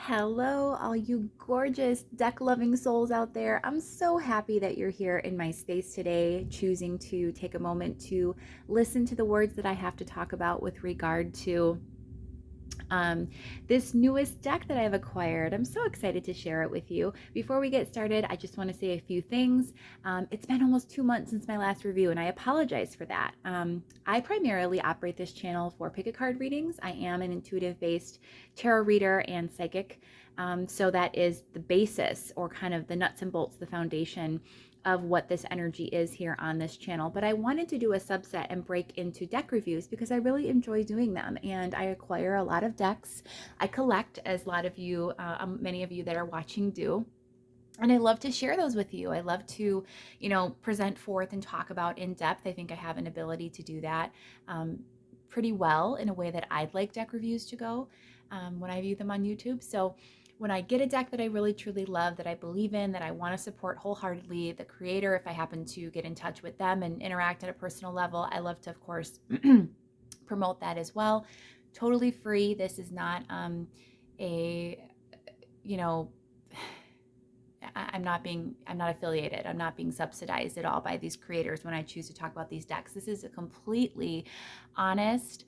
Hello, all you gorgeous deck loving souls out there. I'm so happy that you're here in my space today, choosing to take a moment to listen to the words that I have to talk about with regard to um, this newest deck that I've acquired. I'm so excited to share it with you. Before we get started, I just want to say a few things. It's been almost 2 months since my last review, and I apologize for that. I primarily operate this channel for pick a card readings. I am an intuitive based tarot reader and psychic. So that is the basis, or kind of the nuts and bolts, the foundation of what this energy is here on this channel. But I wanted to do a subset and break into deck reviews because I really enjoy doing them, and I acquire a lot of decks. I collect, as a lot of you, many of you that are watching do. And I love to share those with you. I love to, present forth and talk about in depth. I think I have an ability to do that pretty well in a way that I'd like deck reviews to go when I view them on YouTube. So when I get a deck that I really truly love, that I believe in, that I want to support wholeheartedly, the creator, if I happen to get in touch with them and interact at a personal level, I love to, of course, promote that as well. Totally free. This is not a, you know, I'm not affiliated. I'm not being subsidized at all by these creators when I choose to talk about these decks. This is a completely honest,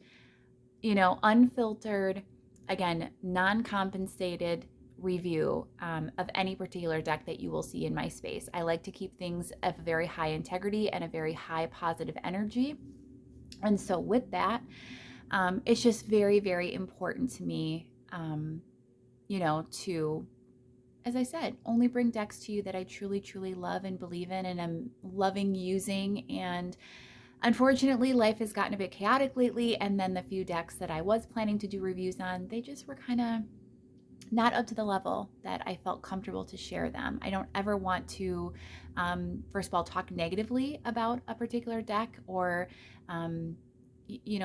unfiltered, again, non-compensated review of any particular deck that you will see in my space. I like to keep things of very high integrity and a very high positive energy. And so with that, it's just very, very important to me, to, as I said, only bring decks to you that I truly, truly love and believe in and I'm loving using. And unfortunately, life has gotten a bit chaotic lately, and then the few decks that I was planning to do reviews on, they just were kind of not up to the level that I felt comfortable to share them. I don't ever want to, first of all, talk negatively about a particular deck or,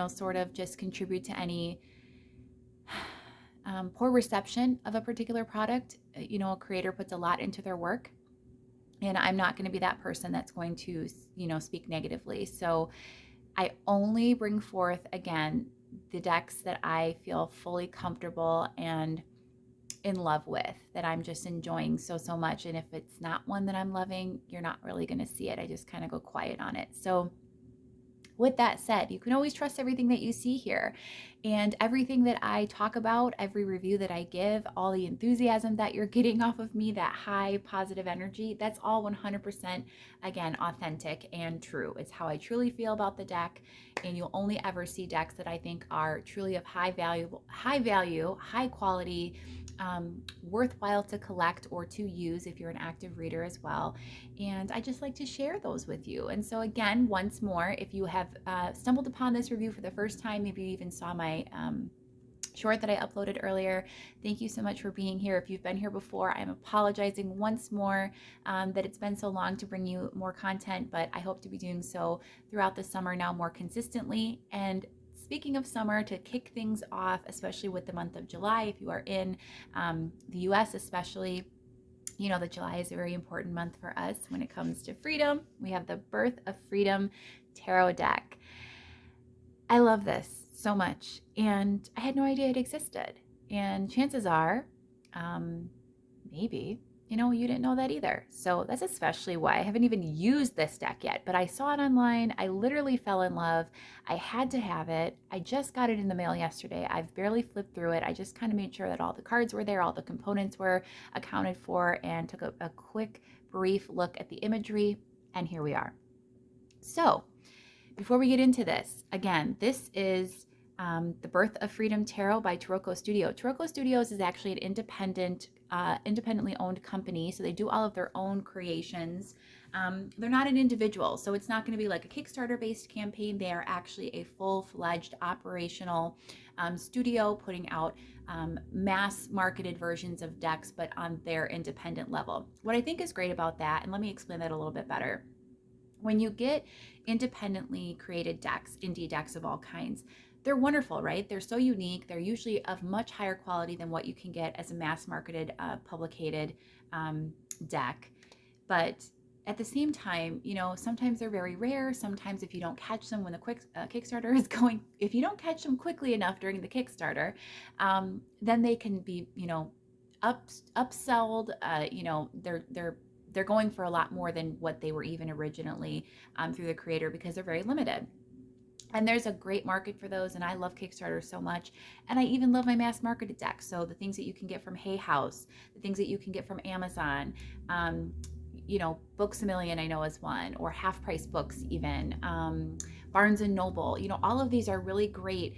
sort of just contribute to any poor reception of a particular product. A creator puts a lot into their work, and I'm not going to be that person that's going to, speak negatively. So I only bring forth, again, the decks that I feel fully comfortable and in love with, that I'm just enjoying so much. And if it's not one that I'm loving, you're not really going to see it. I just kind of go quiet on it. So with that said, you can always trust everything that you see here, and everything that I talk about, every review that I give, all the enthusiasm that you're getting off of me, that high positive energy, that's all 100%, again, authentic and true. It's how I truly feel about the deck, and you'll only ever see decks that I think are truly of high value, high quality, worthwhile to collect or to use if you're an active reader as well. And I just like to share those with you. And so again, once more, if you have stumbled upon this review for the first time, maybe you even saw my short that I uploaded earlier, thank you so much for being here. If you've been here before, I'm apologizing once more that it's been so long to bring you more content, but I hope to be doing so throughout the summer now more consistently. And speaking of summer, to kick things off, especially with the month of July, if you are in the US especially, that July is a very important month for us when it comes to freedom. We have the Birth of Freedom Tarot deck. I love this so much, and I had no idea it existed. And chances are, maybe, you didn't know that either. So that's especially why I haven't even used this deck yet, but I saw it online. I literally fell in love. I had to have it. I just got it in the mail yesterday. I've barely flipped through it. I just kind of made sure that all the cards were there, all the components were accounted for, and took a quick, brief look at the imagery, and here we are. So before we get into this, again, this is the Birth of Freedom Tarot by Tarocco Studio. Tarocco Studios is actually an independently owned company, so they do all of their own creations. They're not an individual, so it's not going to be like a Kickstarter-based campaign. They are actually a full-fledged operational studio putting out mass-marketed versions of decks, but on their independent level. What I think is great about that, and let me explain that a little bit better. When you get independently created decks, indie decks of all kinds, they're wonderful, right? They're so unique. They're usually of much higher quality than what you can get as a mass-marketed, publicated deck. But at the same time, sometimes they're very rare. Sometimes if you don't catch them when the Kickstarter is going, if you don't catch them quickly enough during the Kickstarter, then they can be, upsold. They're going for a lot more than what they were even originally through the creator, because they're very limited. And there's a great market for those, and I love Kickstarter so much. And I even love my mass marketed decks. So the things that you can get from Hay House, the things that you can get from Amazon, um, Books A Million I know is one, or Half Price Books even, Barnes and Noble. All of these are really great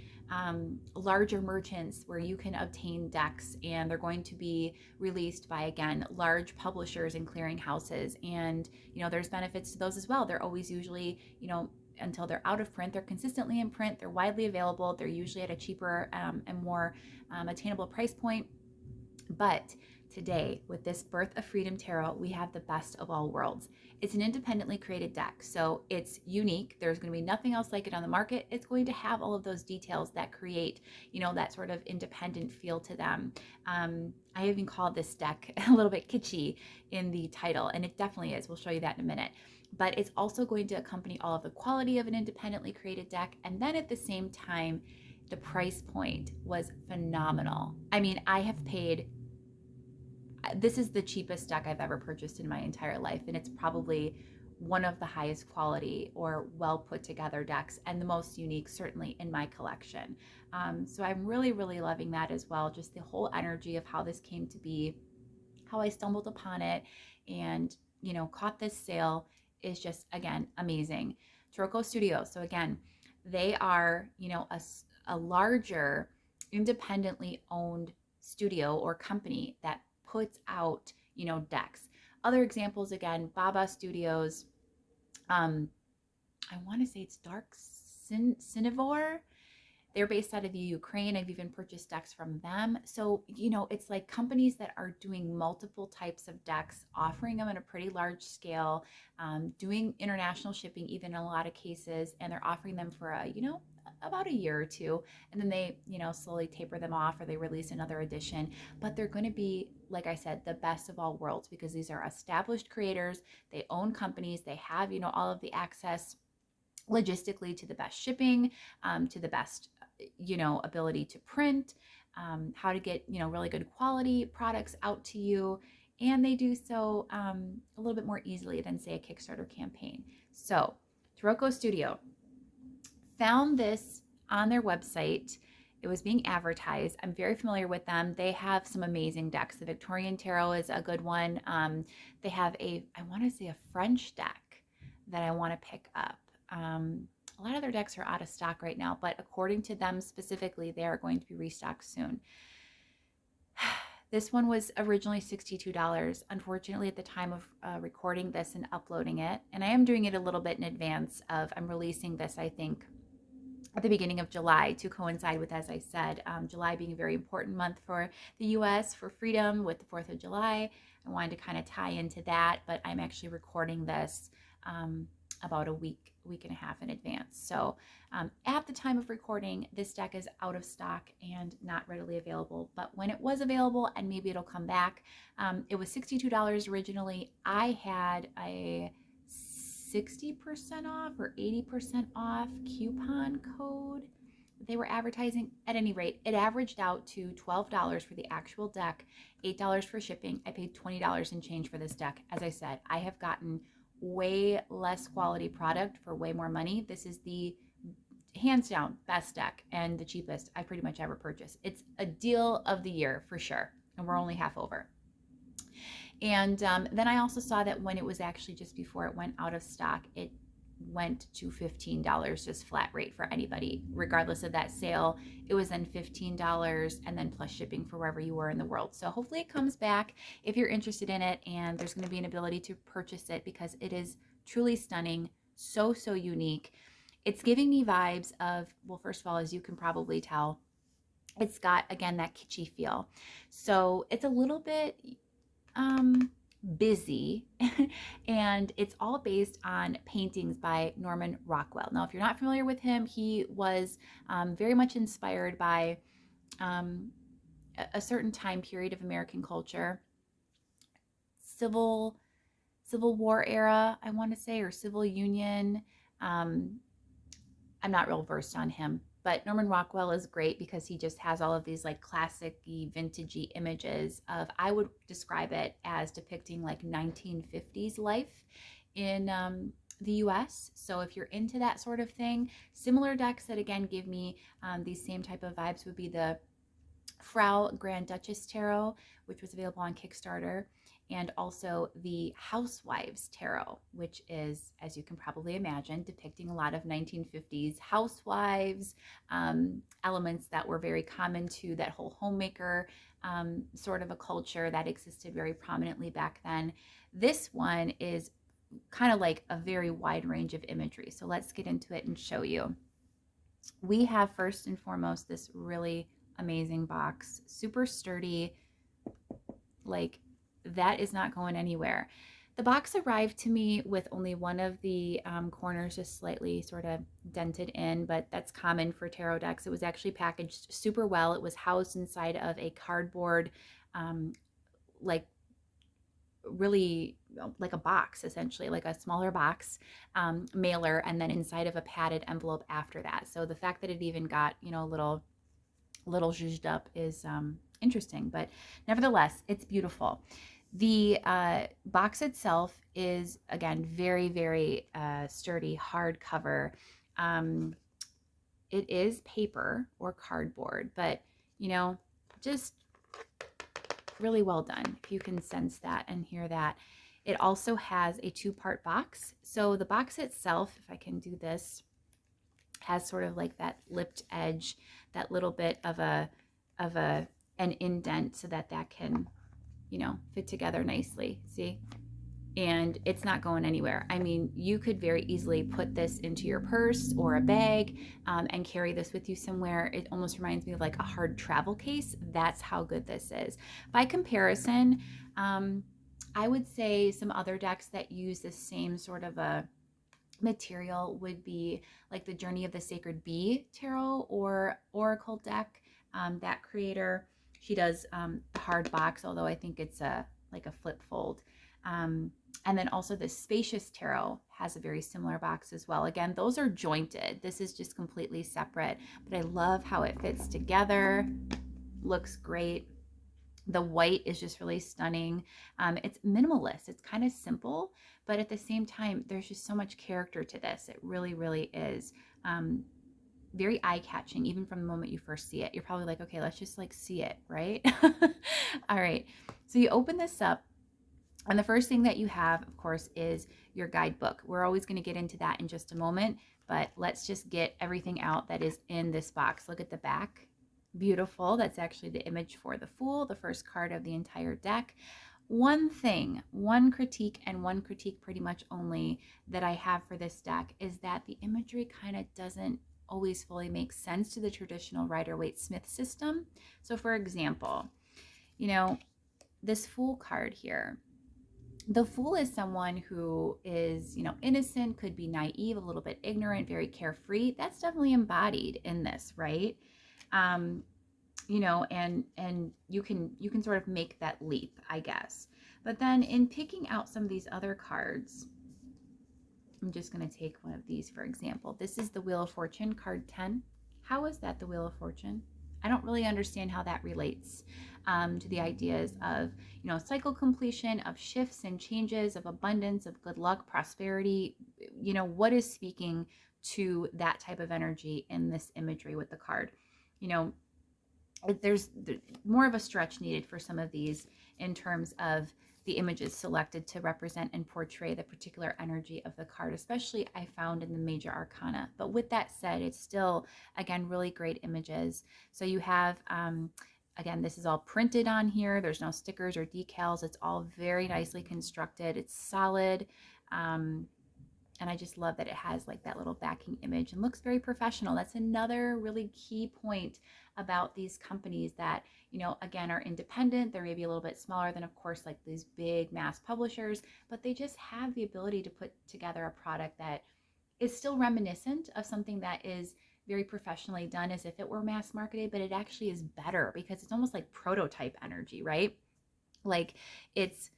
larger merchants where you can obtain decks, and they're going to be released by, again, large publishers and clearinghouses. And there's benefits to those as well. They're always usually, until they're out of print, they're consistently in print, they're widely available, they're usually at a cheaper and more attainable price point. But today, with this Birth of Freedom Tarot, we have the best of all worlds. It's an independently created deck, so it's unique. There's going to be nothing else like it on the market. It's going to have all of those details that create, that sort of independent feel to them. I even called this deck a little bit kitschy in the title, and it definitely is. We'll show you that in a minute. But it's also going to accompany all of the quality of an independently created deck. And then at the same time, the price point was phenomenal. I mean, this is the cheapest deck I've ever purchased in my entire life, and it's probably one of the highest quality or well put together decks, and the most unique certainly in my collection. So I'm really, really loving that as well. Just the whole energy of how this came to be, how I stumbled upon it, and caught this sale is just, again, amazing. Tarocco Studio. So again, they are, a larger independently owned studio or company that puts out, decks. Other examples, again, Baba Studios. I want to say it's Dark Cinevore. They're based out of the Ukraine. I've even purchased decks from them. So, it's like companies that are doing multiple types of decks, offering them in a pretty large scale, doing international shipping, even in a lot of cases, and they're offering them for about a year or two, and then they, slowly taper them off, or they release another edition. But they're going to be, like I said, the best of all worlds, because these are established creators. They own companies. They have, all of the access logistically to the best shipping, to the best, ability to print, how to get, really good quality products out to you. And they do so a little bit more easily than, say, a Kickstarter campaign. So Tarocco Studio, found this on their website. It was being advertised. I'm very familiar with them. They have some amazing decks. The Victorian Tarot is a good one. They have I want to say a French deck that I want to pick up. A lot of their decks are out of stock right now, but according to them specifically, they are going to be restocked soon. This one was originally $62. Unfortunately, at the time of recording this and uploading it, and I am doing it a little bit in advance I'm releasing this, I think, at the beginning of July to coincide with, as I said, July being a very important month for the U.S. for freedom with the 4th of July. I wanted to kind of tie into that, but I'm actually recording this about a week and a half in advance. So at the time of recording, this deck is out of stock and not readily available. But when it was available, and maybe it'll come back, it was $62 originally. I had a 60% off or 80% off coupon code that they were advertising. At any rate, it averaged out to $12 for the actual deck, $8 for shipping. I paid $20 and change for this deck. As I said, I have gotten way less quality product for way more money. This is the hands down best deck and the cheapest I pretty much ever purchased. It's a deal of the year for sure, and we're only half over. And then I also saw that when it was actually just before it went out of stock, it went to $15 just flat rate for anybody, regardless of that sale. It was then $15 and then plus shipping for wherever you were in the world. So hopefully it comes back if you're interested in it, and there's going to be an ability to purchase it, because it is truly stunning, so unique. It's giving me vibes of, well, first of all, as you can probably tell, it's got, again, that kitschy feel. So it's a little bit busy, and it's all based on paintings by Norman Rockwell. Now, if you're not familiar with him, he was very much inspired by a certain time period of American culture, Civil War era, I want to say, or Civil Union. I'm not real versed on him, But Norman Rockwell is great because he just has all of these like classic-y, vintagey images of, I would describe it as depicting like 1950s life in the US. So if you're into that sort of thing, similar decks that again give me these same type of vibes would be the Frau Grand Duchess Tarot, which was available on Kickstarter, and also the Housewives Tarot, which is, as you can probably imagine, depicting a lot of 1950s housewives, elements that were very common to that whole homemaker sort of a culture that existed very prominently back then. This one is kind of like a very wide range of imagery. So let's get into it and show you. We have first and foremost this really amazing box, super sturdy, like that is not going anywhere. The box arrived to me with only one of the corners just slightly sort of dented in, but that's common for tarot decks. It was actually packaged super well. It was housed inside of a cardboard, like really like a box, essentially like a smaller box mailer, and then inside of a padded envelope after that. So the fact that it even got, you know, a little zhuzhed up is interesting, but nevertheless, it's beautiful. The box itself is, again, very, very sturdy, hardcover. It is paper or cardboard, but, you know, just really well done, if you can sense that and hear that. It also has a two-part box. So the box itself, if I can do this, has sort of like that lipped edge, that little bit of an indent so that can, you know, fit together nicely. See? And it's not going anywhere. I mean, you could very easily put this into your purse or a bag and carry this with you somewhere. It almost reminds me of like a hard travel case. That's how good this is. By comparison, I would say some other decks that use the same sort of a material would be like the Journey of the Sacred Bee Tarot or Oracle deck. That creator, she does a hard box, although I think it's like a flip fold. And then also the Spacious Tarot has a very similar box as well. Again, those are jointed. This is just completely separate, but I love how it fits together. Looks great. The white is just really stunning. It's minimalist. It's kind of simple, but at the same time, there's just so much character to this. It really, really is very eye-catching, even from the moment you first see it. You're probably like, okay, let's just like see it, right? All right. So you open this up, and the first thing that you have, of course, is your guidebook. We're always going to get into that in just a moment, but let's just get everything out that is in this box. Look at the back. Beautiful. That's actually the image for the Fool, the first card of the entire deck. One thing, one critique, and one critique pretty much only that I have for this deck is that the imagery kind of doesn't always fully make sense to the traditional Rider-Waite-Smith system. So for example, you know, this Fool card here, the Fool is someone who is, you know, innocent, could be naive, a little bit ignorant, very carefree. That's definitely embodied in this, right? You know, and you can sort of make that leap, I guess. But then in picking out some of these other cards, I'm just going to take one of these, for example. This is the Wheel of Fortune, card 10. How is that the Wheel of Fortune? I don't really understand how that relates to the ideas of, you know, cycle completion, of shifts and changes, of abundance, of good luck, prosperity. You know, what is speaking to that type of energy in this imagery with the card? You know, there's more of a stretch needed for some of these in terms of the images selected to represent and portray the particular energy of the card, especially I found in the major arcana. But with that said, it's still, again, really great images. So you have, again, this is all printed on here. There's no stickers or decals. It's all very nicely constructed. It's solid. And I just love that it has like that little backing image and looks very professional. That's another really key point about these companies that, you know, again, are independent. They're maybe a little bit smaller than, of course, like these big mass publishers, but they just have the ability to put together a product that is still reminiscent of something that is very professionally done as if it were mass marketed, but it actually is better because it's almost like prototype energy, right? Like it's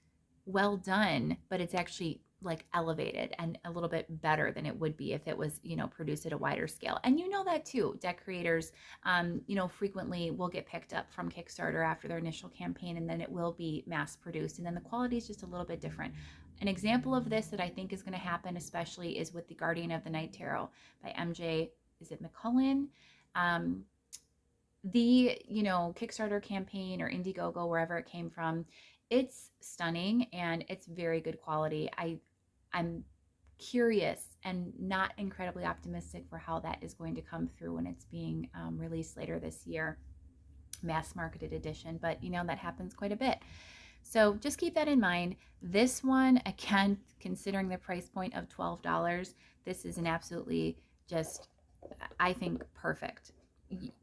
well done, but it's actually like elevated and a little bit better than it would be if it was, you know, produced at a wider scale. And you know that too. Deck creators, you know, frequently will get picked up from Kickstarter after their initial campaign, and then it will be mass produced. And then the quality is just a little bit different. An example of this that I think is going to happen, especially, is with the Guardian of the Night Tarot by MJ, is it McCullen? The, you know, Kickstarter campaign or Indiegogo, wherever it came from, it's stunning and it's very good quality. I'm curious and not incredibly optimistic for how that is going to come through when it's being released later this year, mass marketed edition, but you know, that happens quite a bit. So just keep that in mind. This one, again, considering the price point of $12, this is an absolutely just, I think, perfect.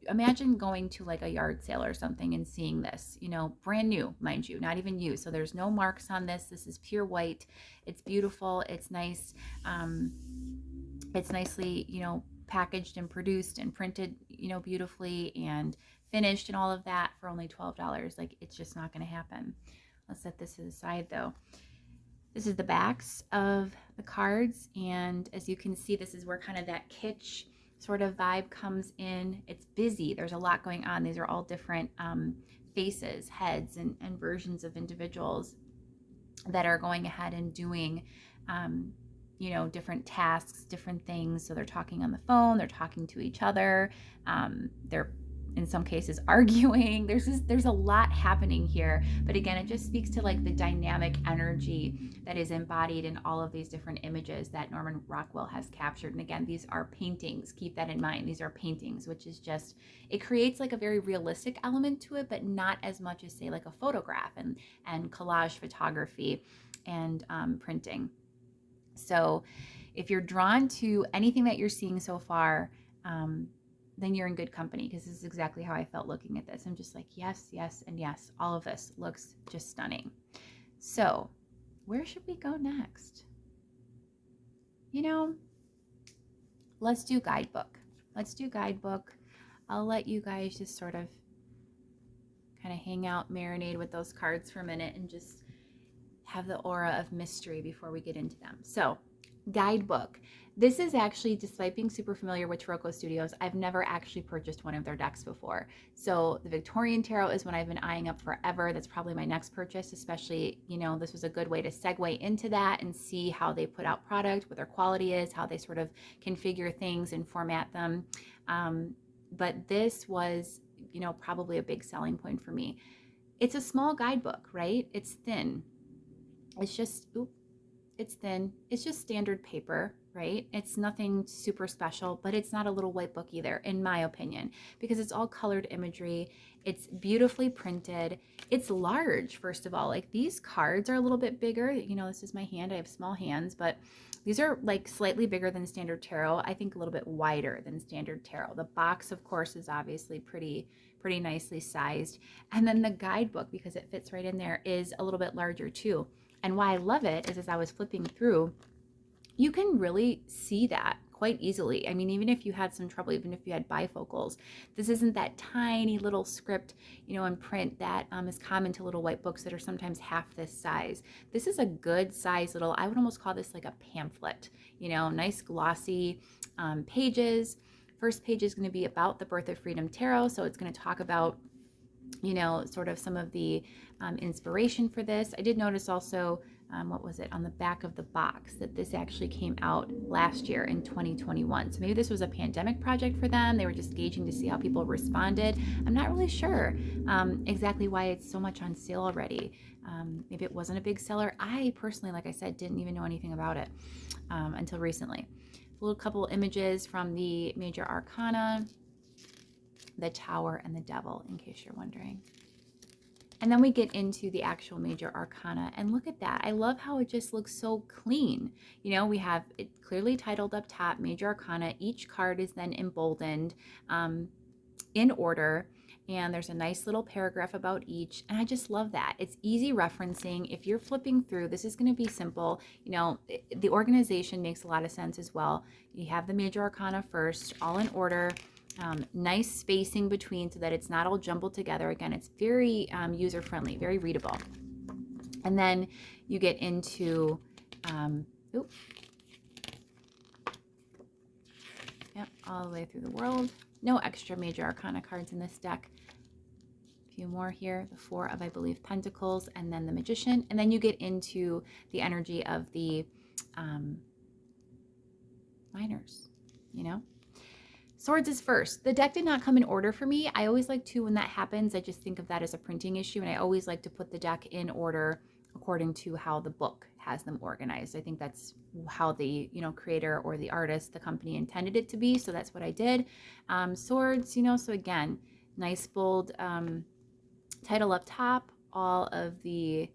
Imagine going to like a yard sale or something and seeing this, you know, brand new, mind you, not even used. So there's no marks on this. This is pure white. It's beautiful. It's nice. It's nicely, you know, packaged and produced and printed, you know, beautifully and finished and all of that for only $12. Like, it's just not going to happen. Let's set this to the side though. This is the backs of the cards, and as you can see, this is where kind of that kitsch sort of vibe comes in. It's busy. There's a lot going on. These are all different faces, heads, and versions of individuals that are going ahead and doing, you know, different tasks, different things. So they're talking on the phone, they're talking to each other, they're in some cases arguing. There's a lot happening here, but again, it just speaks to like the dynamic energy that is embodied in all of these different images that Norman Rockwell has captured. And again, these are paintings. Keep that in mind. These are paintings, which is just, it creates like a very realistic element to it, but not as much as say like a photograph and collage photography and printing. So if you're drawn to anything that you're seeing so far, then you're in good company, because this is exactly how I felt looking at this. I'm just like, yes, yes, and yes. All of this looks just stunning. So where should we go next? You know, let's do guidebook. Let's do guidebook. I'll let you guys just sort of kind of hang out, marinate with those cards for a minute, and just have the aura of mystery before we get into them. So guidebook. This is actually, despite being super familiar with Tarocco Studios, I've never actually purchased one of their decks before. So the Victorian Tarot is one I've been eyeing up forever. That's probably my next purchase, especially, you know, this was a good way to segue into that and see how they put out product, what their quality is, how they sort of configure things and format them. But this was, you know, probably a big selling point for me. It's a small guidebook, right? It's thin. It's just, it's thin. It's just standard paper, right? It's nothing super special, but it's not a little white book either, in my opinion, because it's all colored imagery. It's beautifully printed. It's large, first of all. Like, these cards are a little bit bigger. You know, this is my hand. I have small hands, but these are like slightly bigger than standard tarot. I think a little bit wider than standard tarot. The box, of course, is obviously pretty nicely sized. And then the guidebook, because it fits right in there, is a little bit larger too. And why I love it is, as I was flipping through, you can really see that quite easily. I mean, even if you had some trouble, even if you had bifocals, this isn't that tiny little script, you know, in print that is common to little white books that are sometimes half this size. This is a good size little, I would almost call this like a pamphlet, you know, nice glossy pages. First page is going to be about the Birth of Freedom Tarot. So it's going to talk about, you know, sort of some of the inspiration for this. I did notice also, what was it, on the back of the box, that this actually came out last year in 2021. So maybe this was a pandemic project for them. They were just gauging to see how people responded. I'm not really sure exactly why it's so much on sale already. Maybe it wasn't a big seller. I personally, like I said, didn't even know anything about it until recently. A little couple images from the major arcana, the Tower and the Devil, in case you're wondering. And then we get into the actual major arcana, and look at that. I love how it just looks so clean. You know, we have it clearly titled up top, major arcana. Each card is then emboldened in order, and there's a nice little paragraph about each. And I just love that. It's easy referencing. If you're flipping through, this is going to be simple. You know, the organization makes a lot of sense as well. You have the major arcana first, all in order. Nice spacing between so that it's not all jumbled together. Again, it's very user-friendly, very readable. And then you get into Oop. Yep, all the way through the world. No extra major arcana cards in this deck. A few more here. The Four of, I believe, Pentacles, and then the Magician. And then you get into the energy of the minors, you know? Swords is first. The deck did not come in order for me. I always like to, when that happens, I just think of that as a printing issue, and I always like to put the deck in order according to how the book has them organized. I think that's how the, you know, creator or the artist, the company intended it to be, so that's what I did. Swords, you know, so again, nice bold title up top, all of the,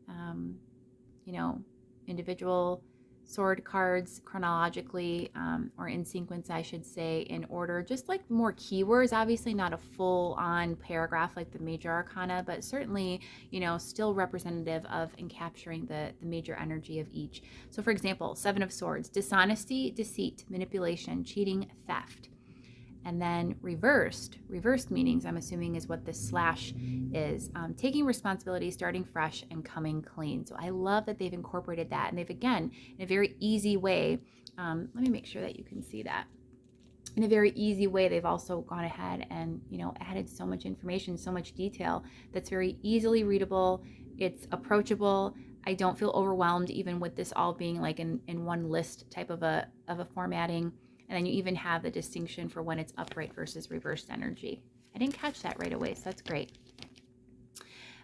you know, individual sword cards chronologically, or in sequence, I should say, in order, just like more keywords, obviously not a full-on paragraph like the major arcana, but certainly, you know, still representative of and capturing the major energy of each. So for example, Seven of Swords, dishonesty, deceit, manipulation, cheating, theft. And then reversed meanings, I'm assuming, is what this slash is, taking responsibility, starting fresh, and coming clean. So I love that they've incorporated that, and they've, again, in a very easy way, let me make sure that you can see that. In a very easy way, they've also gone ahead and, you know, added so much information, so much detail that's very easily readable. It's approachable. I don't feel overwhelmed even with this all being like in one list type of a formatting. And then you even have the distinction for when it's upright versus reversed energy. I didn't catch that right away, so that's great.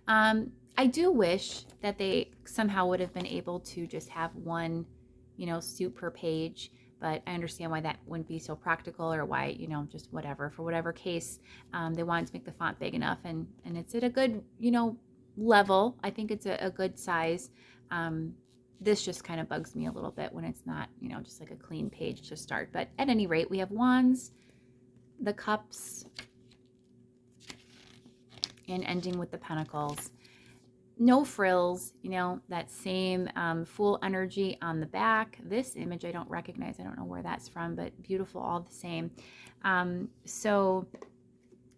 I do wish that they somehow would have been able to just have one, you know, suit per page, but I understand why that wouldn't be so practical, or why, you know, just whatever, for whatever case, they wanted to make the font big enough, and it's at a good, you know, level. I think it's a good size. This just kind of bugs me a little bit when it's not, you know, just like a clean page to start. But at any rate, we have Wands, the Cups, and ending with the Pentacles. No frills, you know, that same Fool energy on the back. This image I don't recognize. I don't know where that's from, but beautiful all the same. So,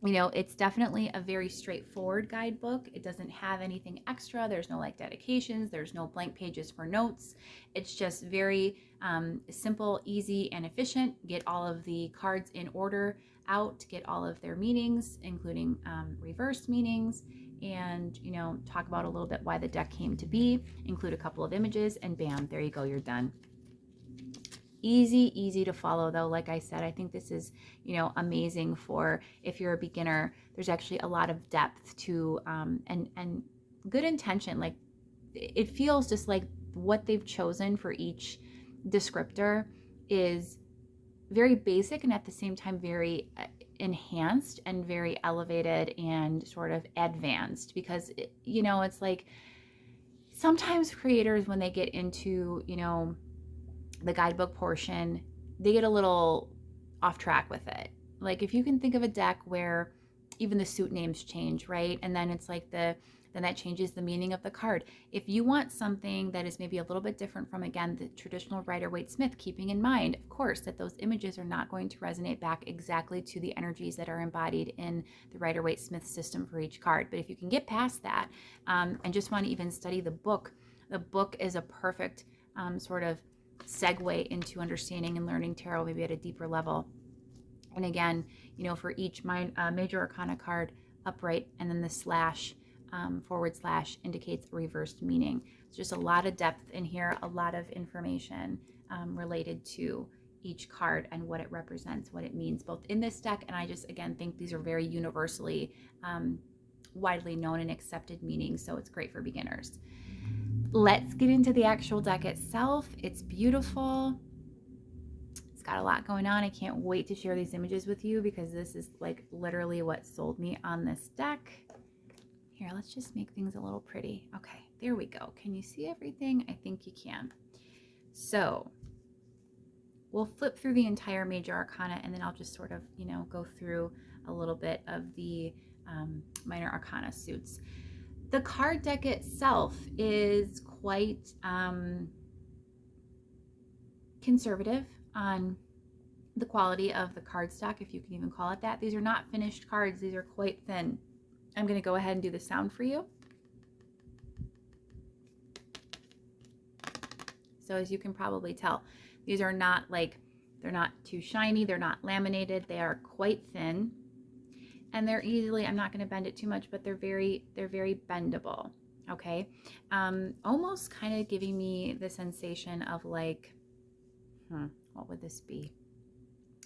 you know, it's definitely a very straightforward guidebook. It doesn't have anything extra. There's no like dedications. There's no blank pages for notes. It's just very simple, easy, and efficient. Get all of the cards in order out, get all of their meanings, including reversed meanings, and, you know, talk about a little bit why the deck came to be, include a couple of images, and bam, there you go, you're done. Easy to follow, though. Like I said, I think this is, you know, amazing for if you're a beginner. There's actually a lot of depth to and good intention. Like, it feels just like what they've chosen for each descriptor is very basic, and at the same time very enhanced and very elevated and sort of advanced, because you know, it's like sometimes creators, when they get into, you know, the guidebook portion, they get a little off track with it. Like, if you can think of a deck where even the suit names change, right? And then it's like then that changes the meaning of the card. If you want something that is maybe a little bit different from, again, the traditional Rider-Waite-Smith, keeping in mind, of course, that those images are not going to resonate back exactly to the energies that are embodied in the Rider-Waite-Smith system for each card. But if you can get past that and just want to even study the book is a perfect sort of segue into understanding and learning tarot, maybe at a deeper level. And again, you know, for each major arcana card, upright, and then the slash / indicates a reversed meaning. It's just a lot of depth in here, a lot of information related to each card and what it represents, what it means, both in this deck, and I just, again, think these are very universally widely known and accepted meanings, so it's great for beginners. Let's get into the actual deck itself. It's beautiful. It's got a lot going on. I can't wait to share these images with you, because this is like literally what sold me on this deck. Here, let's just make things a little pretty. Okay, there we go. Can you see everything? I think you can. So we'll flip through the entire major arcana, and then I'll just sort of, you know, go through a little bit of the minor arcana suits. The card deck itself is quite conservative on the quality of the cardstock, if you can even call it that. These are not finished cards. These are quite thin. I'm going to go ahead and do the sound for you. So as you can probably tell, these are not like, they're not too shiny, they're not laminated, they are quite thin, and they're easily, I'm not going to bend it too much, but they're very bendable. Okay. Almost kind of giving me the sensation of like, what would this be?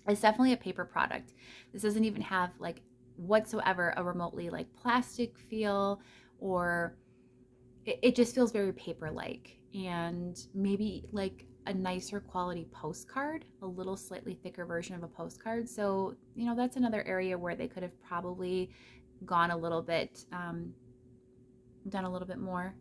It's definitely a paper product. This doesn't even have like whatsoever a remotely like plastic feel, or it just feels very paper-like, and maybe like a nicer quality postcard, a little slightly thicker version of a postcard. So, you know, that's another area where they could have probably gone a little bit, done a little bit more,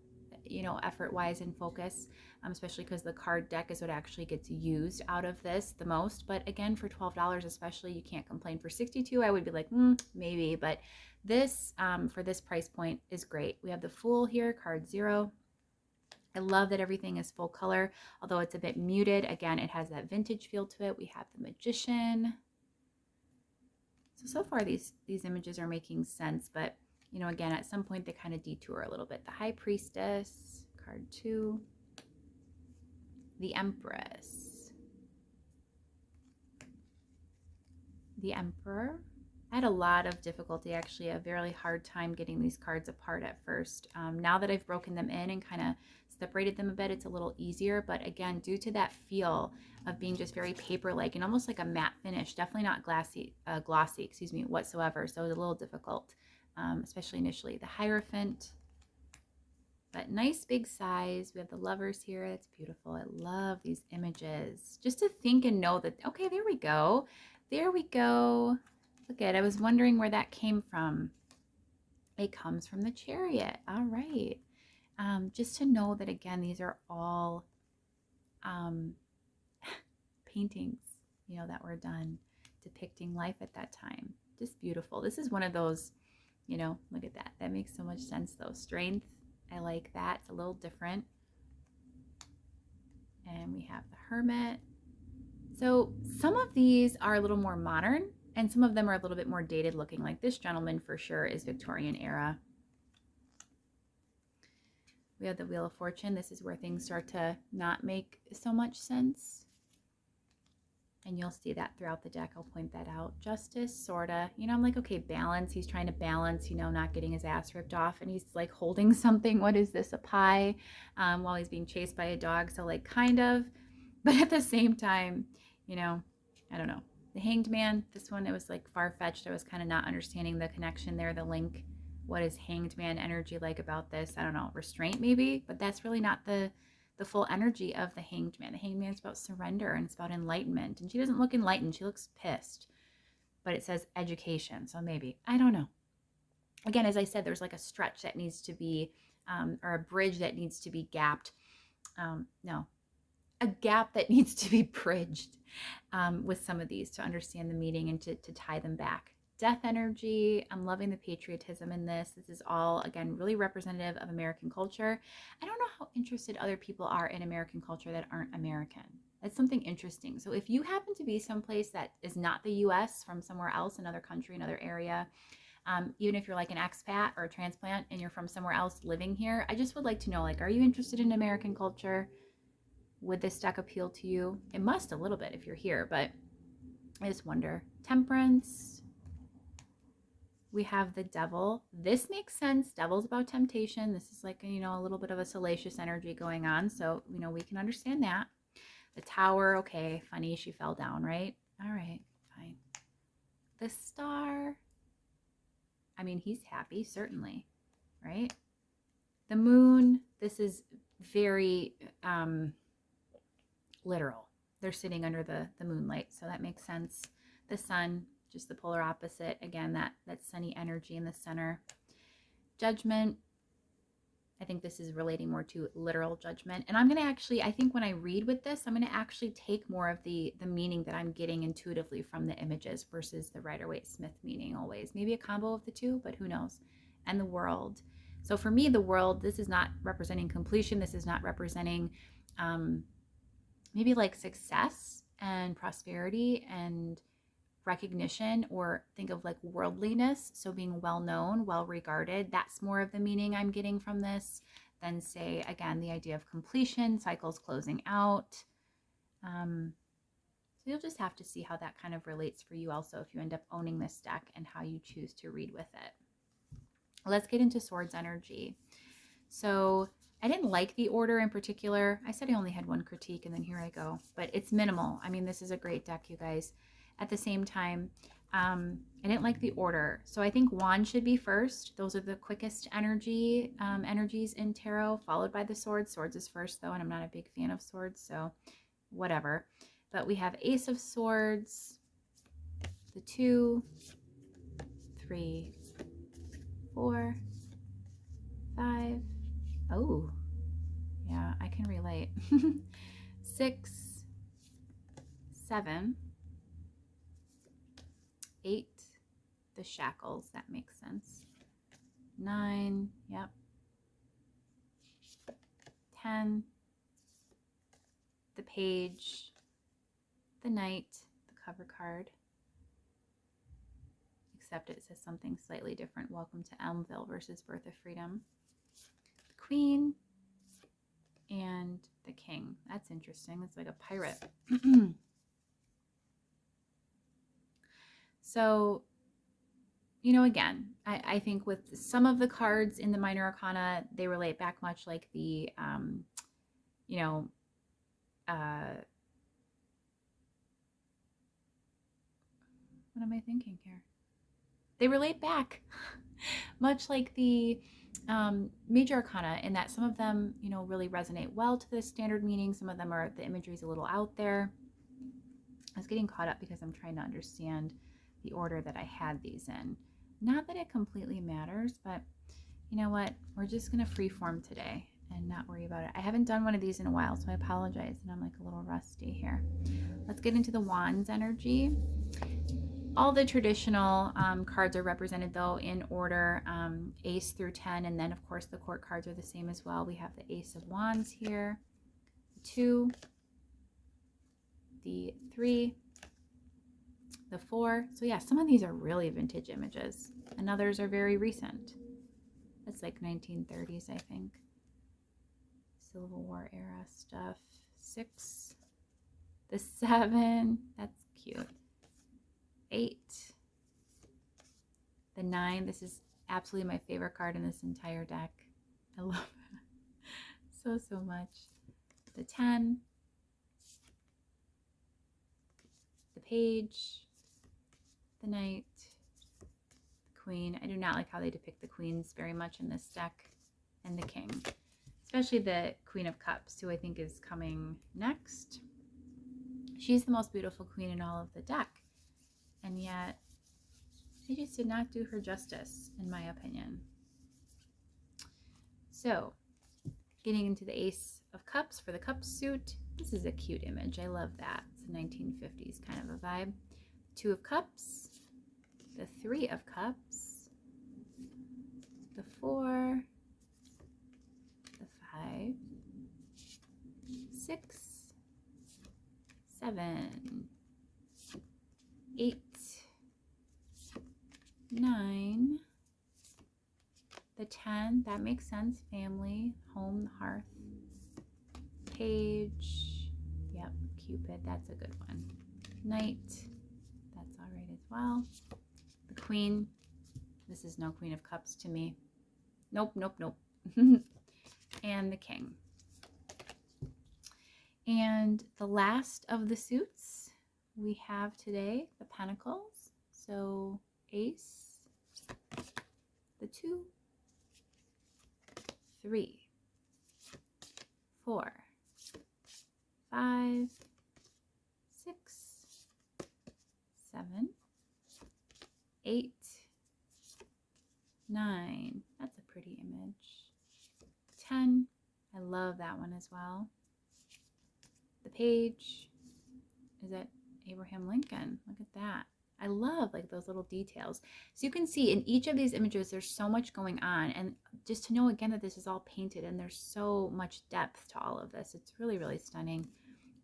you know, effort-wise and focus, especially because the card deck is what actually gets used out of this the most. But again, for $12 especially, you can't complain. For $62, I would be like, maybe, but this, for this price point, is great. We have the Fool here, card 0. I love that everything is full color, although it's a bit muted. Again, it has that vintage feel to it. We have the Magician. So far these images are making sense, but you know, again, at some point they kind of detour a little bit. The High Priestess, card 2. The Empress. The Emperor. I had a lot of difficulty, actually, a very hard time getting these cards apart at first. Now that I've broken them in and kind of separated them a bit, it's a little easier. But again, due to that feel of being just very paper-like and almost like a matte finish, definitely not glossy, whatsoever. So it was a little difficult, especially initially. The Hierophant, but nice big size. We have the Lovers here. That's beautiful. I love these images. Just to think and know that, okay, there we go. There we go. Look at it. I was wondering where that came from. It comes from the Chariot. All right. Just to know that, again, these are all paintings, you know, that were done depicting life at that time. Just beautiful. This is one of those, you know, look at that. That makes so much sense, though. Strength. I like that. It's a little different. And we have the Hermit. So some of these are a little more modern, and some of them are a little bit more dated looking. Like this gentleman for sure is Victorian era. We have the Wheel of Fortune. This is where things start to not make so much sense. And you'll see that throughout the deck. I'll point that out. Justice, sorta. You know, I'm like, okay, balance. He's trying to balance, you know, not getting his ass ripped off. And he's like holding something. What is this? A pie, while he's being chased by a dog. So like kind of, but at the same time, you know, I don't know. The Hanged Man, this one, it was like far-fetched. I was kind of not understanding the connection there, the link. What is Hanged Man energy like about this? I don't know. Restraint maybe, but that's really not the full energy of the Hanged Man. The Hanged Man is about surrender, and it's about enlightenment. And she doesn't look enlightened. She looks pissed. But it says education, so maybe. I don't know. Again, as I said, there's like a stretch that needs to be, or a bridge that needs to be gapped. No, a gap that needs to be bridged with some of these to understand the meaning and to tie them back. Death energy. I'm loving the patriotism in this. This is all, again, really representative of American culture. I don't know how interested other people are in American culture that aren't American. That's something interesting. So if you happen to be someplace that is not the US, from somewhere else, another country, another area, even if you're like an expat or a transplant and you're from somewhere else living here, I just would like to know, like, are you interested in American culture? Would this deck appeal to you? It must a little bit if you're here, but I just wonder. Temperance. We have the Devil. This makes sense. Devil's about temptation. This is like, you know, a little bit of a salacious energy going on. So, you know, we can understand that. The Tower. Okay, funny. She fell down, right? All right, fine. The Star. I mean, he's happy, certainly, right? The Moon. This is very literal. They're sitting under the moonlight, so that makes sense. The Sun, just the polar opposite. Again, that sunny energy in the center. Judgment. I think this is relating more to literal judgment. And I'm going to actually, I think when I read with this, I'm going to actually take more of the meaning that I'm getting intuitively from the images versus the Rider-Waite-Smith meaning always. Maybe a combo of the two, but who knows. And the World. So for me, the World, this is not representing completion. This is not representing maybe like success and prosperity and recognition, or think of like worldliness. So being well known, well regarded, that's more of the meaning I'm getting from this. then say, again, the idea of completion, cycles closing out. So you'll just have to see how that kind of relates for you also if you end up owning this deck and how you choose to read with it. Let's get into Swords energy. So I didn't like the order in particular. I said I only had one critique, and then here I go. But it's minimal. I mean, this is a great deck, you guys. At the same time, I didn't like the order. So I think Wands should be first. Those are the quickest energies in tarot, followed by the Swords. Swords is first, though, and I'm not a big fan of Swords, so whatever. But we have Ace of Swords, the 2, 3, 4, 5. Oh, yeah, I can relate. 6, 7, 8, the shackles, that makes sense. 9, yep. 10, the page, the knight, the cover card. Except it says something slightly different. Welcome to Elmville versus Birth of Freedom. The queen and the king. That's interesting. It's like a pirate. So, you know, again, I think with some of the cards in the minor arcana, they relate back much like the, you know, what am I thinking here? They relate back much like the major arcana in that some of them, you know, really resonate well to the standard meaning. Some of them are, the imagery is a little out there. I was getting caught up because I'm trying to understand the order that I had these in. Not that it completely matters, but you know what? We're just going to freeform today and not worry about it. I haven't done one of these in a while, so I apologize, and I'm like a little rusty here. Let's get into the Wands energy. All the traditional cards are represented, though, in order, Ace through 10, and then, of course, the court cards are the same as well. We have the Ace of Wands here, the 2, the 3, the 4. So, yeah, some of these are really vintage images, and others are very recent. It's like 1930s, I think. Civil War era stuff. 6, the 7, that's cute. 8, the 9. This is absolutely my favorite card in this entire deck. I love it so much. The 10, the page, the knight, the queen. I do not like how they depict the queens very much in this deck, and the king, especially the Queen of Cups, who I think is coming next. She's the most beautiful queen in all of the deck. And yet, they just did not do her justice, in my opinion. So, getting into the Ace of Cups for the cup suit. This is a cute image. I love that. It's a 1950s kind of a vibe. 2 of Cups. The 3 of Cups. The 4. The 5. 6. 7. 8. 9, the 10, that makes sense, family, home, the hearth, page, yep, Cupid, that's a good one, knight, that's all right as well, the queen, this is no Queen of Cups to me, nope, and the king. And the last of the suits we have today, the Pentacles, so Ace, the 2, 3, 4, 5, 6, 7, 8, 9. That's a pretty image. 10. I love that one as well. The page. Is that Abraham Lincoln? Look at that. I love like those little details. So you can see in each of these images, there's so much going on. And just to know again that this is all painted and there's so much depth to all of this. It's really, really stunning.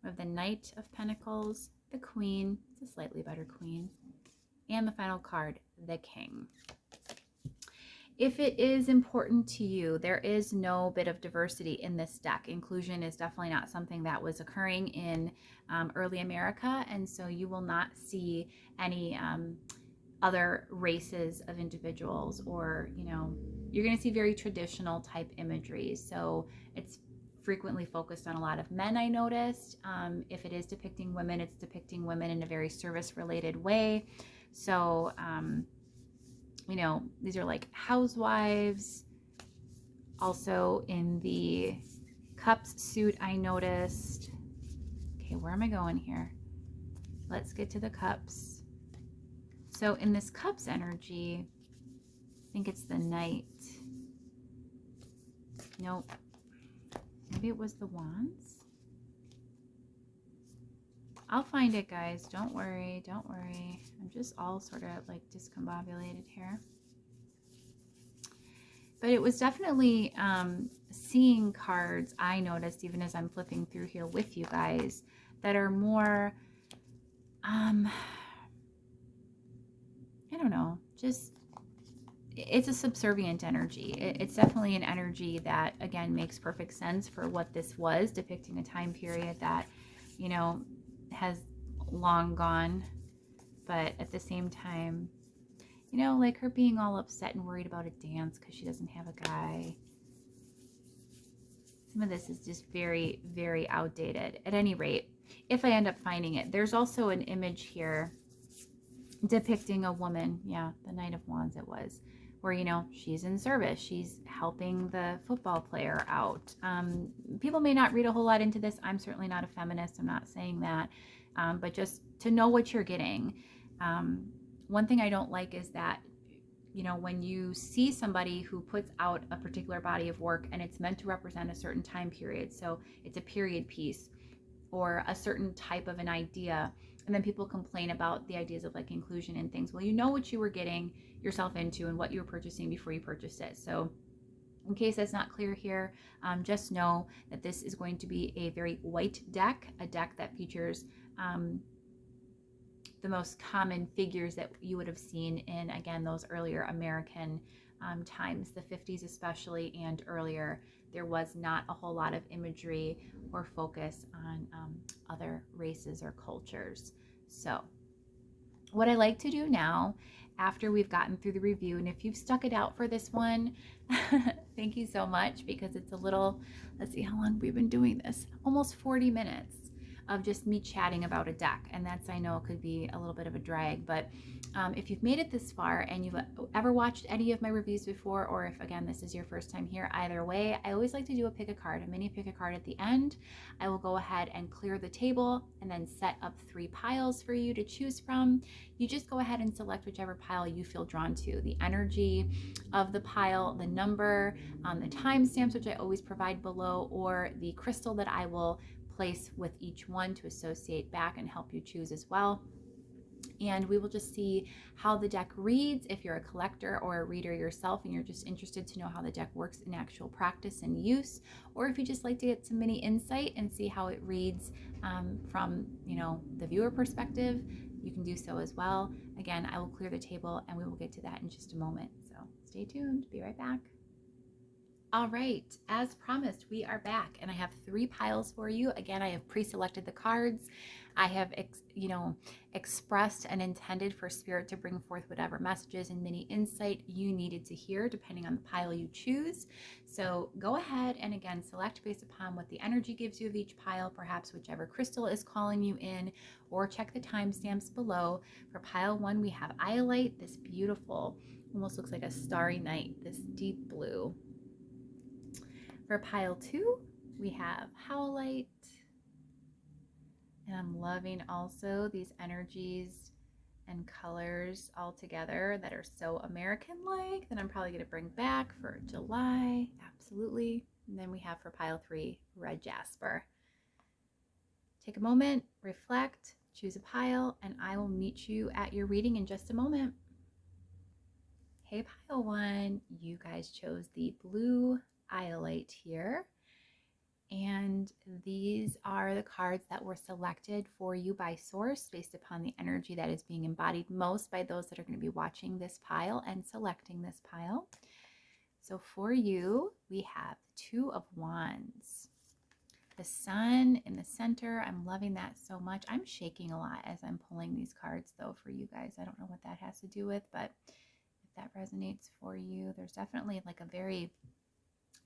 We have the Knight of Pentacles, the Queen, it's a slightly better Queen, and the final card, the King. If it is important to you, there is no bit of diversity in this deck. Inclusion is definitely not something that was occurring in early America, and so you will not see any other races of individuals, or, you know, you're going to see very traditional type imagery. So it's frequently focused on a lot of men, I noticed. If it is depicting women, it's depicting women in a very service-related way. So, you know, these are like housewives. Also in the cups suit, I noticed. Okay, where am I going here? Let's get to the cups. So in this cups energy, I think it's the knight. Nope. Maybe it was the wands. I'll find it, guys. Don't worry. Don't worry. I'm just all sort of like discombobulated here. But it was definitely seeing cards I noticed, even as I'm flipping through here with you guys, that are more, I don't know, just, it's a subservient energy. It's definitely an energy that, again, makes perfect sense for what this was, depicting a time period that, you know, has long gone. But at the same time, you know, like her being all upset and worried about a dance because she doesn't have a guy. Some of this is just very, very outdated. At any rate, if I end up finding it, there's also an image here depicting a woman. Yeah, the Knight of Wands it was. Where, you know, she's in service. She's helping the football player out. People may not read a whole lot into this. I'm certainly not a feminist. I'm not saying that. But just to know what you're getting. One thing I don't like is that, you know, when you see somebody who puts out a particular body of work and it's meant to represent a certain time period, so it's a period piece or a certain type of an idea, and then people complain about the ideas of like inclusion and things. Well, you know what you were getting yourself into and what you were purchasing before you purchased it. So in case that's not clear here, just know that this is going to be a very white deck, a deck that features the most common figures that you would have seen in, again, those earlier American times, the 50s especially, and earlier. There was not a whole lot of imagery or focus on other races or cultures. So what I like to do now, after we've gotten through the review, and if you've stuck it out for this one, thank you so much, because it's a little, let's see how long we've been doing this, almost 40 minutes of just me chatting about a deck. And that's, I know, could be a little bit of a drag, but if you've made it this far and you've ever watched any of my reviews before, or if, again, this is your first time here, either way, I always like to do a pick a card, a mini pick a card at the end. I will go ahead and clear the table and then set up 3 piles for you to choose from. You just go ahead and select whichever pile you feel drawn to. The energy of the pile, the number, the timestamps, which I always provide below, or the crystal that I will place with each one to associate back and help you choose as well. And we will just see how the deck reads if you're a collector or a reader yourself and you're just interested to know how the deck works in actual practice and use, or if you just like to get some mini insight and see how it reads from, you know, the viewer perspective, you can do so as well. Again, I will clear the table and we will get to that in just a moment. So stay tuned, be right back. All right, as promised, we are back and I have 3 piles for you. Again, I have pre-selected the cards. I have, expressed and intended for Spirit to bring forth whatever messages and mini insight you needed to hear, depending on the pile you choose. So go ahead and, again, select based upon what the energy gives you of each pile, perhaps whichever crystal is calling you in, or check the timestamps below. For pile 1, we have Aeipathy, this beautiful, almost looks like a starry night, this deep blue. For pile 2, we have Howlite. And I'm loving also these energies and colors all together that are so American-like that I'm probably going to bring back for July. Absolutely. And then we have for pile 3, Red Jasper. Take a moment, reflect, choose a pile, and I will meet you at your reading in just a moment. Hey, pile 1, you guys chose the blue Aeipathy here. And these are the cards that were selected for you by source based upon the energy that is being embodied most by those that are going to be watching this pile and selecting this pile. So for you, we have the Two of Wands. The Sun in the center. I'm loving that so much. I'm shaking a lot as I'm pulling these cards though for you guys. I don't know what that has to do with, but if that resonates for you, there's definitely like a very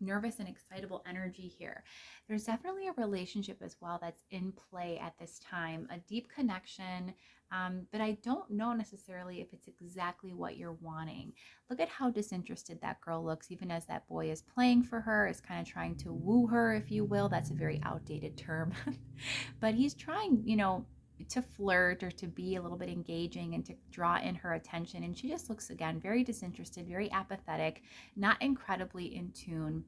nervous and excitable energy here. There's definitely a relationship as well that's in play at this time, a deep connection, but I don't know necessarily if it's exactly what you're wanting. Look at how disinterested that girl looks, even as that boy is playing for her, is kind of trying to woo her, if you will. That's a very outdated term, but he's trying, to flirt or to be a little bit engaging and to draw in her attention. And she just looks, again, very disinterested, very apathetic, not incredibly in tune.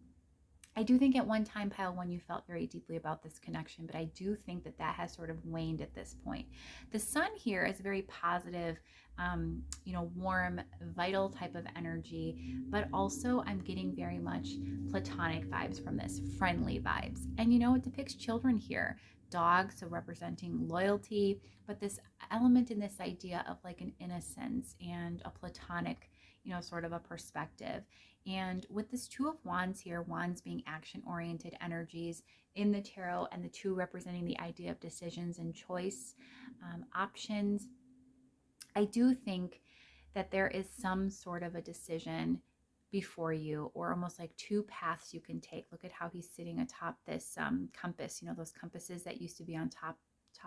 I do think at one time, Pile One, you felt very deeply about this connection, but I do think that that has sort of waned at this point. The Sun here is a very positive, warm, vital type of energy, but also I'm getting very much platonic vibes from this, friendly vibes. And it depicts children here, dogs, so representing loyalty, but this element in this idea of like an innocence and a platonic, sort of a perspective. And with this Two of Wands here, wands being action-oriented energies in the tarot, and the two representing the idea of decisions and choice, options, I do think that there is some sort of a decision before you, or almost like two paths you can take. Look at how he's sitting atop this compass, those compasses that used to be on top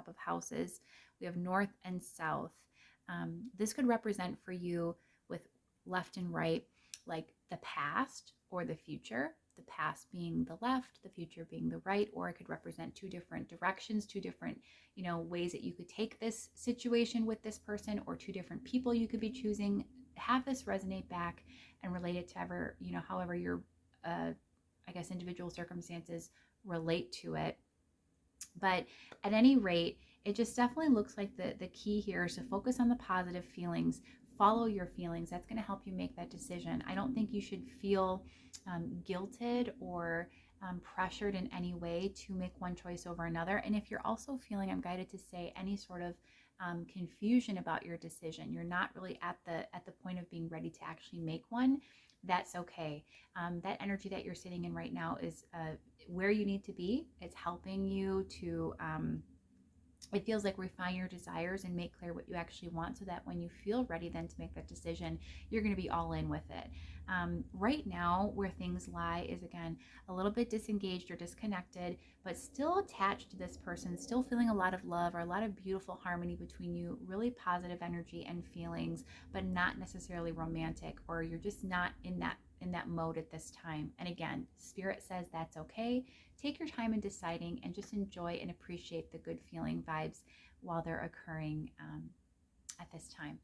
of houses. We have north and south. This could represent for you, with left and right, like the past or the future, the past being the left, the future being the right, or it could represent two different directions, two different, ways that you could take this situation with this person, or two different people you could be choosing. Have this resonate back and relate it to however your, individual circumstances relate to it. But at any rate, it just definitely looks like the key here is to focus on the positive feelings. Follow your feelings. That's going to help you make that decision. I don't think you should feel guilted or pressured in any way to make one choice over another. And if you're also feeling, I'm guided to say, any sort of confusion about your decision, you're not really at the point of being ready to actually make one, that's okay. That energy that you're sitting in right now is where you need to be. It's helping you to it feels like refine your desires and make clear what you actually want, so that when you feel ready then to make that decision, you're going to be all in with it. Right now, where things lie is, again, a little bit disengaged or disconnected, but still attached to this person, still feeling a lot of love or a lot of beautiful harmony between you, really positive energy and feelings, but not necessarily romantic, or you're just not in that mode at this time. And again, Spirit says that's okay. Take your time in deciding and just enjoy and appreciate the good feeling vibes while they're occurring at this time.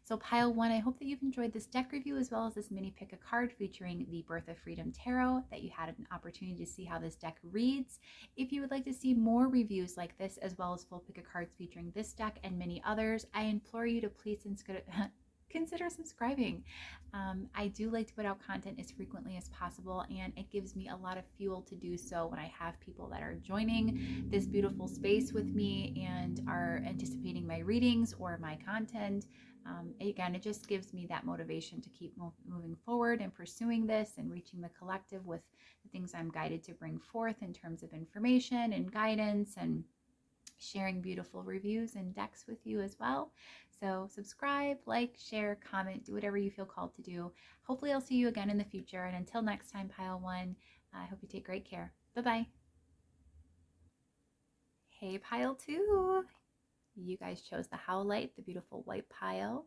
So Pile One, I hope that you've enjoyed this deck review, as well as this mini pick a card featuring the Birth of Freedom Tarot, that you had an opportunity to see how this deck reads. If you would like to see more reviews like this, as well as full pick a cards featuring this deck and many others, I implore you to please consider subscribing. I do like to put out content as frequently as possible, and it gives me a lot of fuel to do so when I have people that are joining this beautiful space with me and are anticipating my readings or my content. Again, it just gives me that motivation to keep moving forward and pursuing this and reaching the collective with the things I'm guided to bring forth in terms of information and guidance, and sharing beautiful reviews and decks with you as well. So subscribe, like, share, comment, do whatever you feel called to do. Hopefully I'll see you again in the future. And until next time, Pile One, I hope you take great care. Bye-bye. Hey, Pile Two. You guys chose the Howlite, the beautiful white pile.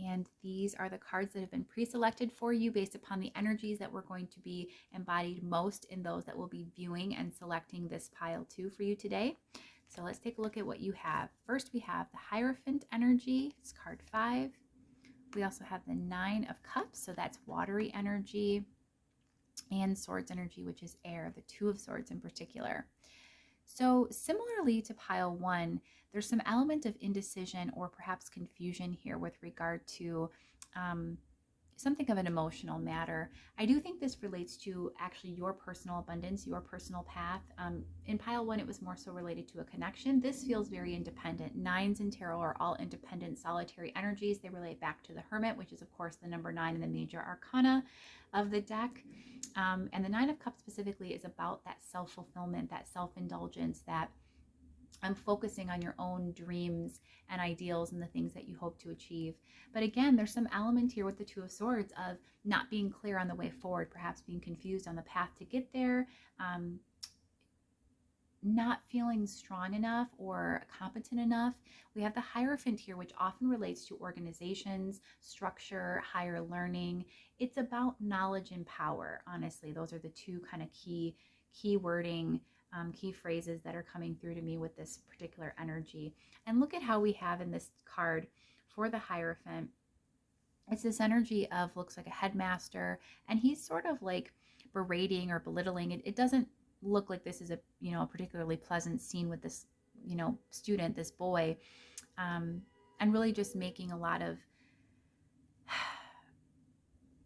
And these are the cards that have been pre-selected for you based upon the energies that we're going to be embodied most in those that will be viewing and selecting this Pile Two for you today. So let's take a look at what you have. First, we have the Hierophant energy. It's card 5. We also have the 9 of Cups, so that's watery energy, and Swords energy, which is air, the 2 of Swords in particular. So similarly to Pile One, there's some element of indecision or perhaps confusion here with regard to something of an emotional matter. I do think this relates to actually your personal abundance, your personal path. In pile one, it was more so related to a connection. This feels very independent. Nines in tarot are all independent, solitary energies. They relate back to the Hermit, which is, of course, the number 9 in the major arcana of the deck. And the Nine of Cups specifically is about that self-fulfillment, that self-indulgence, that I'm focusing on your own dreams and ideals and the things that you hope to achieve. But again, there's some element here with the Two of Swords of not being clear on the way forward, perhaps being confused on the path to get there, not feeling strong enough or competent enough. We have the Hierophant here, which often relates to organizations, structure, higher learning. It's about knowledge and power. Honestly, those are the two kind of key wording, key phrases that are coming through to me with this particular energy. And look at how we have in this card for the Hierophant. It's this energy of, looks like a headmaster, and he's sort of like berating or belittling. It doesn't look like this is a, a particularly pleasant scene with this, student, this boy, and really just making a lot of,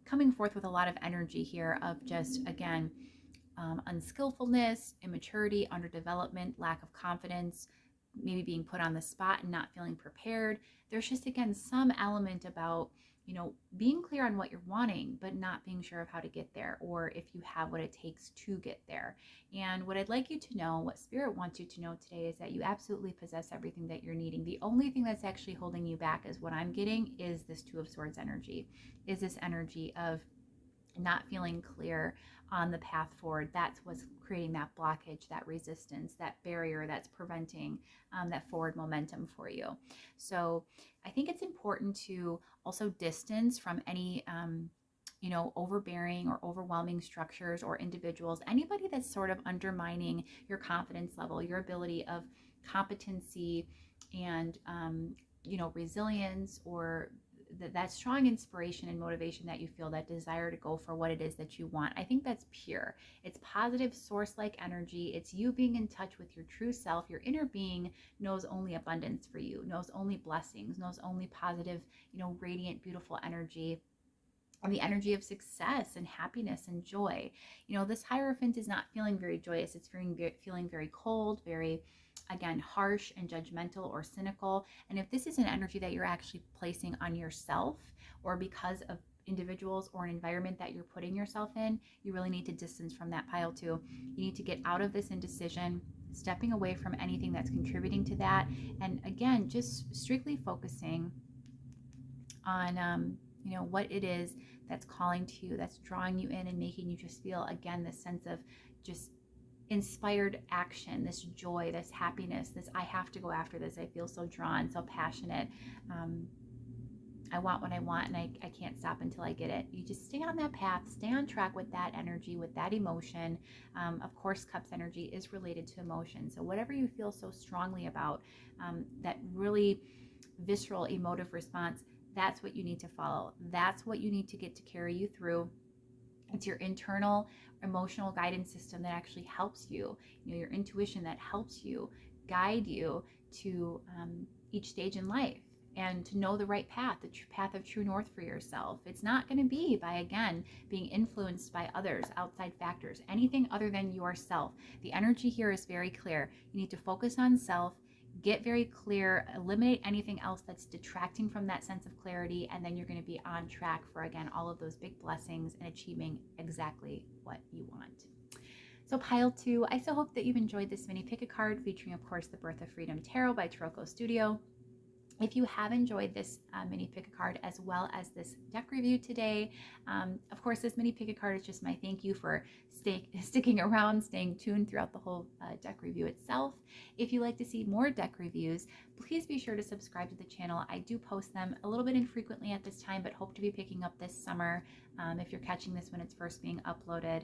coming forth with a lot of energy here of just, again, unskillfulness, immaturity, underdevelopment, lack of confidence, maybe being put on the spot and not feeling prepared. There's just, again, some element about, being clear on what you're wanting, but not being sure of how to get there, or if you have what it takes to get there. And what I'd like you to know, what Spirit wants you to know today, is that you absolutely possess everything that you're needing. The only thing that's actually holding you back, is what I'm getting, is this Two of Swords energy, is this energy of not feeling clear on the path forward. That's what's creating that blockage, that resistance, that barrier that's preventing that forward momentum for you. So I think it's important to also distance from any overbearing or overwhelming structures or individuals, anybody that's sort of undermining your confidence level, your ability of competency and resilience, or that strong inspiration and motivation that you feel, that desire to go for what it is that you want. I think that's pure. It's positive source-like energy. It's you being in touch with your true self. Your inner being knows only abundance for you, knows only blessings, knows only positive, radiant, beautiful energy, and the energy of success and happiness and joy. This Hierophant is not feeling very joyous. It's feeling very cold, very, again, harsh and judgmental or cynical. And if this is an energy that you're actually placing on yourself, or because of individuals or an environment that you're putting yourself in, you really need to distance from that pile too. You need to get out of this indecision, stepping away from anything that's contributing to that. And again, just strictly focusing on, what it is that's calling to you, that's drawing you in and making you just feel, again, this sense of just inspired action, this joy, this happiness, this I have to go after this. I feel so drawn, so passionate. I want what I want, and I can't stop until I get it. You just stay on that path, stay on track with that energy, with that emotion. Of course, Cups energy is related to emotion. So whatever you feel so strongly about, that really visceral emotive response, that's what you need to follow. That's what you need to get to carry you through. It's your internal emotional guidance system that actually helps you, your intuition that helps you, guide you to each stage in life, and to know the right path, the path of true north for yourself. It's not going to be by, again, being influenced by others, outside factors, anything other than yourself. The energy here is very clear. You need to focus on self, get very clear, eliminate anything else that's detracting from that sense of clarity, and then you're going to be on track for, again, all of those big blessings and achieving exactly what you want. So pile 2, I so hope that you've enjoyed this mini pick a card featuring, of course, the Birth of Freedom Tarot by Tarocco Studio. If you have enjoyed this mini pick a card, as well as this deck review today, of course, this mini pick a card is just my thank you for sticking around, staying tuned throughout the whole deck review itself. If you like to see more deck reviews, please be sure to subscribe to the channel. I do post them a little bit infrequently at this time, but hope to be picking up this summer. If you're catching this when it's first being uploaded,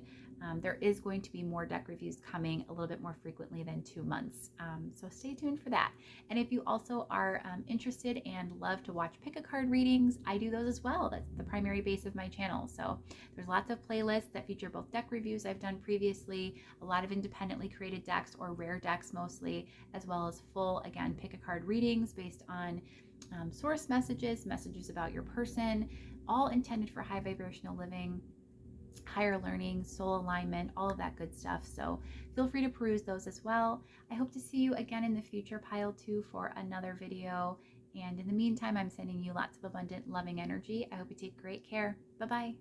there is going to be more deck reviews coming a little bit more frequently than 2 months. So stay tuned for that. And if you also are interested and love to watch pick a card readings, I do those as well. That's the primary base of my channel. So there's lots of playlists that feature both deck reviews I've done previously, a lot of independently created decks or rare decks mostly, as well as full, again, pick a card readings based on source messages about your person, all intended for high vibrational living, higher learning, soul alignment, all of that good stuff. So feel free to peruse those as well. I hope to see you again in the future, pile 2, for another video. And in the meantime, I'm sending you lots of abundant, loving energy. I hope you take great care. Bye-bye.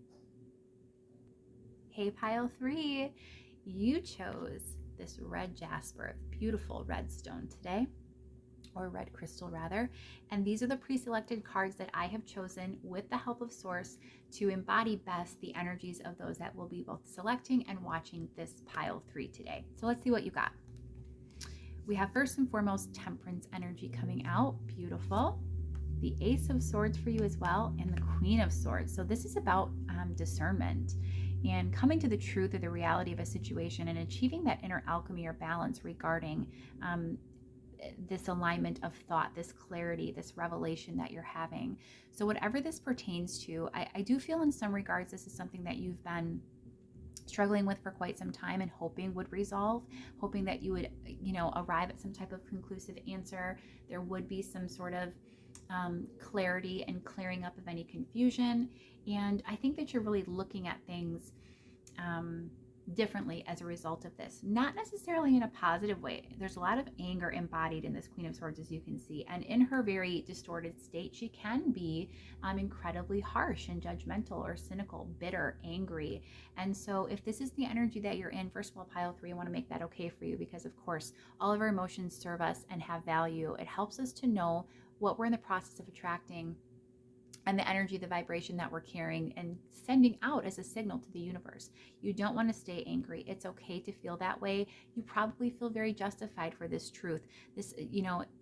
Hey, pile 3, you chose this red jasper, beautiful red stone today, or red crystal rather. And these are the pre-selected cards that I have chosen with the help of Source to embody best the energies of those that will be both selecting and watching this pile 3 today. So let's see what you got. We have first and foremost Temperance energy coming out, beautiful. The Ace of Swords for you as well, and the Queen of Swords. So this is about discernment and coming to the truth or the reality of a situation and achieving that inner alchemy or balance regarding this alignment of thought, this clarity, this revelation that you're having. So whatever this pertains to, I do feel in some regards this is something that you've been struggling with for quite some time and hoping would resolve, hoping that you would, arrive at some type of conclusive answer. There would be some sort of clarity and clearing up of any confusion. And I think that you're really looking at things differently as a result of this, not necessarily in a positive way. There's a lot of anger embodied in this Queen of Swords, as you can see, and in her very distorted state, she can be incredibly harsh and judgmental or cynical, bitter, angry. And so if this is the energy that you're in, first of all, pile 3, I want to make that okay for you, because of course all of our emotions serve us and have value. It helps us to know what we're in the process of attracting and the energy, the vibration that we're carrying and sending out as a signal to the universe. You don't want to stay angry. It's okay to feel that way. You probably feel very justified for this truth. This,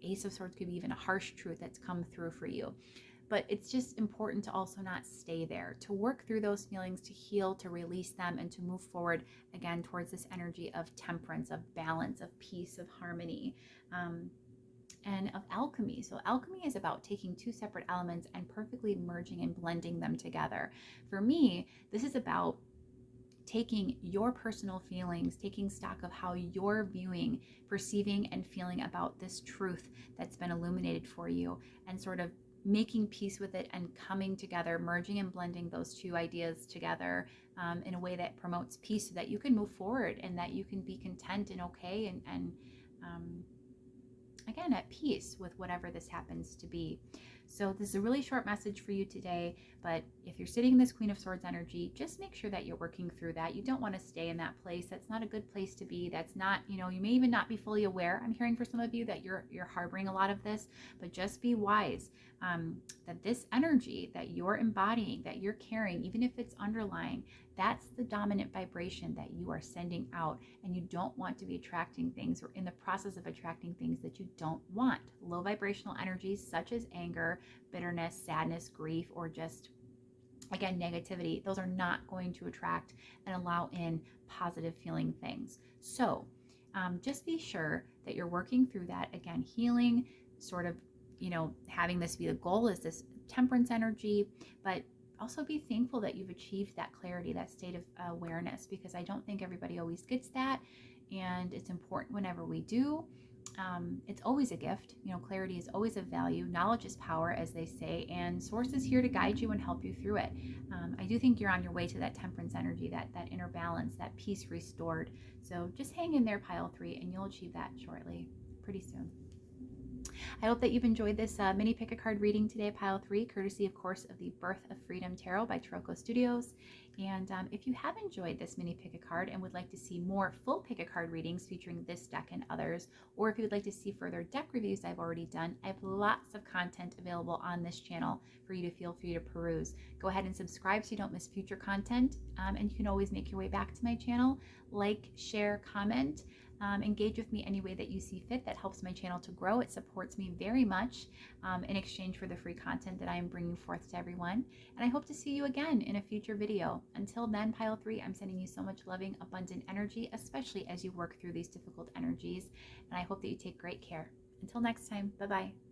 Ace of Swords could be even a harsh truth that's come through for you. But it's just important to also not stay there, to work through those feelings, to heal, to release them, and to move forward again towards this energy of temperance, of balance, of peace, of harmony. And of alchemy. So alchemy is about taking two separate elements and perfectly merging and blending them together. For me, this is about taking your personal feelings, taking stock of how you're viewing, perceiving, and feeling about this truth that's been illuminated for you, and sort of making peace with it and coming together, merging and blending those two ideas together in a way that promotes peace, so that you can move forward and that you can be content and okay and again, at peace with whatever this happens to be. So this is a really short message for you today, but if you're sitting in this Queen of Swords energy, just make sure that you're working through that. You don't want to stay in that place. That's not a good place to be. That's not, you may even not be fully aware. I'm hearing for some of you that you're harboring a lot of this, but just be wise that this energy that you're embodying, that you're carrying, even if it's underlying, that's the dominant vibration that you are sending out, and you don't want to be attracting things or in the process of attracting things that you don't want. Low vibrational energies such as anger, bitterness, sadness, grief, or just, again, negativity, those are not going to attract and allow in positive feeling things. So just be sure that you're working through that, again, healing, sort of, having this be the goal is this temperance energy, but also be thankful that you've achieved that clarity, that state of awareness, because I don't think everybody always gets that, and it's important whenever we do. It's always a gift. Clarity is always of value. Knowledge is power, as they say, and Source is here to guide you and help you through it. I do think you're on your way to that temperance energy, that inner balance, that peace restored. So just hang in there, pile 3, and you'll achieve that shortly, pretty soon. I hope that you've enjoyed this mini pick a card reading today, pile 3, courtesy, of course, of the Birth of Freedom Tarot by Tarocco Studios. And if you have enjoyed this mini pick a card and would like to see more full pick a card readings featuring this deck and others, or if you would like to see further deck reviews I've already done, I have lots of content available on this channel for you to feel free to peruse. Go ahead and subscribe so you don't miss future content, and you can always make your way back to my channel, like, share, comment. Engage with me any way that you see fit. That helps my channel to grow. It supports me very much in exchange for the free content that I am bringing forth to everyone. And I hope to see you again in a future video. Until then, pile 3, I'm sending you so much loving, abundant energy, especially as you work through these difficult energies. And I hope that you take great care. Until next time, bye-bye.